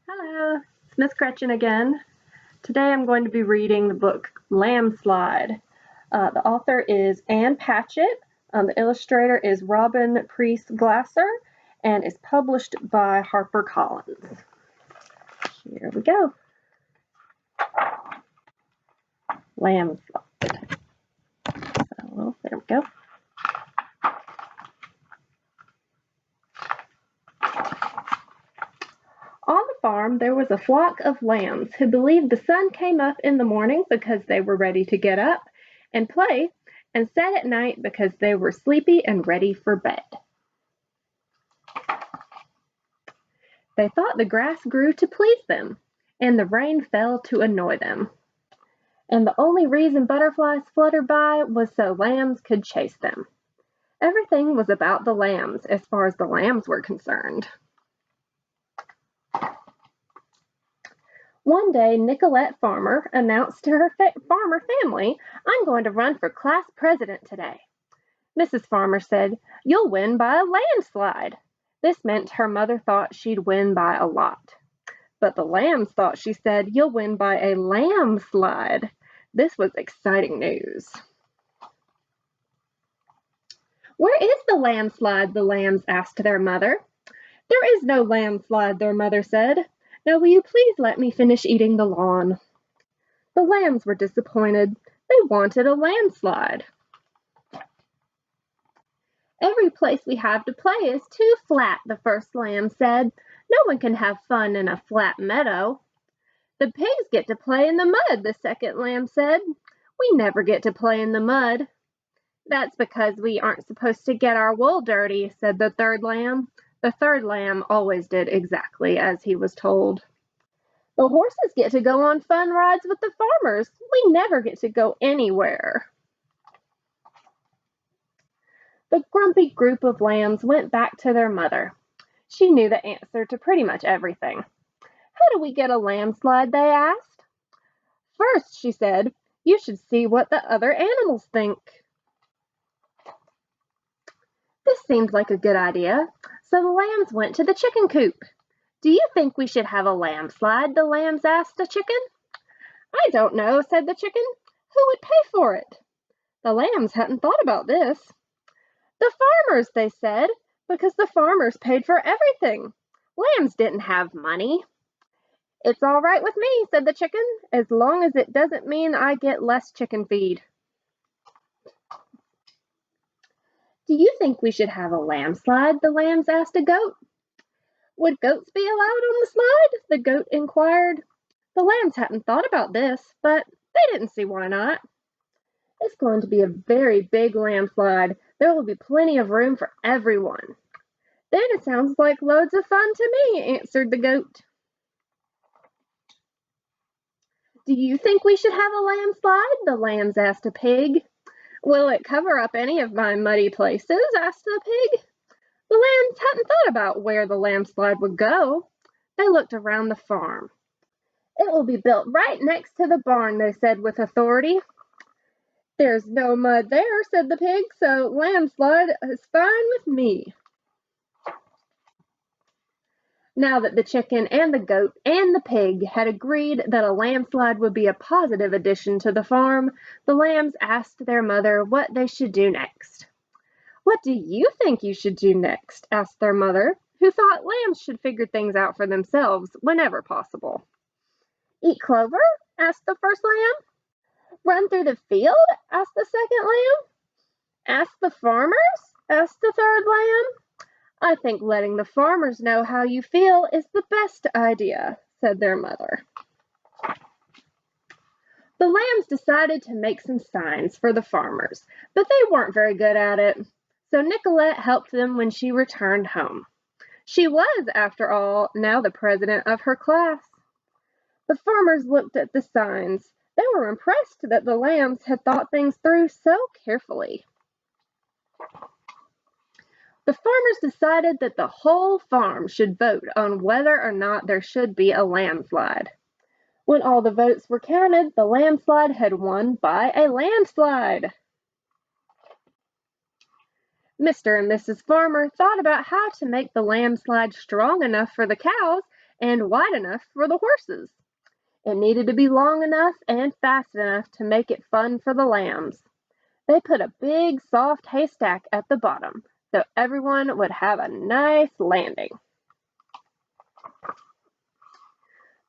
Hello, it's Miss Gretchen again. Today I'm going to be reading the book Lambslide. The author is Ann Patchett. The illustrator is Robin Preiss Glasser and is published by Harper Collins. Here we go. Lambslide. There we go. On the farm there was a flock of lambs who believed the sun came up in the morning because they were ready to get up and play, and set at night because they were sleepy and ready for bed. They thought the grass grew to please them, and the rain fell to annoy them. And the only reason butterflies fluttered by was so lambs could chase them. Everything was about the lambs as far as the lambs were concerned. One day, Nicolette Farmer announced to her farmer family, "I'm going to run for class president today." Mrs. Farmer said, "You'll win by a landslide." This meant her mother thought she'd win by a lot. But the lambs thought she said, "You'll win by a lambslide." This was exciting news. "Where is the landslide?" the lambs asked their mother. "There is no landslide," their mother said. "Now will you please let me finish eating the lawn?" The lambs were disappointed. They wanted a landslide. "Every place we have to play is too flat," the first lamb said. "No one can have fun in a flat meadow." "The pigs get to play in the mud," the second lamb said. "We never get to play in the mud." "That's because we aren't supposed to get our wool dirty," said the third lamb. The third lamb always did exactly as he was told. "The horses get to go on fun rides with the farmers. We never get to go anywhere." The grumpy group of lambs went back to their mother. She knew the answer to pretty much everything. "How do we get a landslide?" they asked. "First," she said, "you should see what the other animals think." This seemed like a good idea, so the lambs went to the chicken coop. "Do you think we should have a landslide?" the lambs asked a chicken. "I don't know," said the chicken. "Who would pay for it?" The lambs hadn't thought about this. "The farmers," they said, because the farmers paid for everything. Lambs didn't have money. "It's all right with me," said the chicken, "as long as it doesn't mean I get less chicken feed." "Do you think we should have a landslide?" the lambs asked a goat. "Would goats be allowed on the slide?" the goat inquired. The lambs hadn't thought about this, but they didn't see why not. "It's going to be a very big landslide. There will be plenty of room for everyone." "Then it sounds like loads of fun to me," answered the goat. "Do you think we should have a landslide?" the lambs asked a pig. "Will it cover up any of my muddy places?" asked the pig. The lambs hadn't thought about where the landslide would go. They looked around the farm. "It will be built right next to the barn," they said with authority. "There's no mud there," said the pig, "so landslide is fine with me." Now that the chicken and the goat and the pig had agreed that a landslide would be a positive addition to the farm, the lambs asked their mother what they should do next. "What do you think you should do next?" asked their mother, who thought lambs should figure things out for themselves whenever possible. "Eat clover?" asked the first lamb. "Run through the field?" asked the second lamb. "Ask the farmers?" asked the third lamb. "I think letting the farmers know how you feel is the best idea," said their mother. The lambs decided to make some signs for the farmers, but they weren't very good at it, so Nicolette helped them when she returned home. She was, after all, now the president of her class. The farmers looked at the signs. They were impressed that the lambs had thought things through so carefully. The farmers decided that the whole farm should vote on whether or not there should be a landslide. When all the votes were counted, the landslide had won by a landslide. Mr. and Mrs. Farmer thought about how to make the landslide strong enough for the cows and wide enough for the horses. It needed to be long enough and fast enough to make it fun for the lambs. They put a big, soft haystack at the bottom, so everyone would have a nice landing.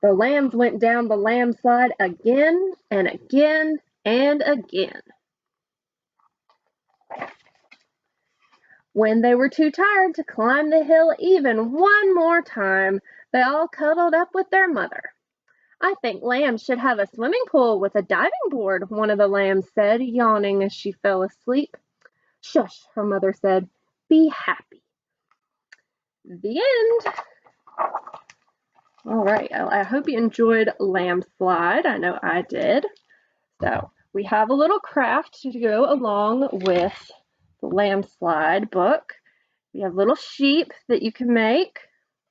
The lambs went down the Lambslide again and again and again. When they were too tired to climb the hill even one more time, they all cuddled up with their mother. "I think lambs should have a swimming pool with a diving board," one of the lambs said, yawning as she fell asleep. "Shush," her mother said. "Be happy." The end. All right, I hope you enjoyed Lambslide. I know I did. So we have a little craft to go along with the Lambslide book. We have little sheep that you can make.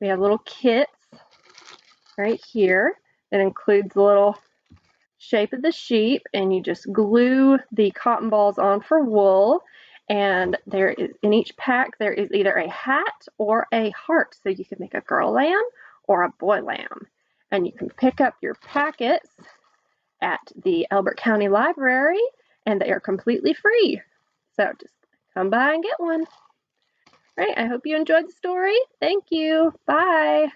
We have little kits right here. It includes the little shape of the sheep, and you just glue the cotton balls on for wool. And there is, in each pack, there is either a hat or a heart. So you can make a girl lamb or a boy lamb. And you can pick up your packets at the Elbert County Library, and they are completely free. So just come by and get one. All right, I hope you enjoyed the story. Thank you. Bye.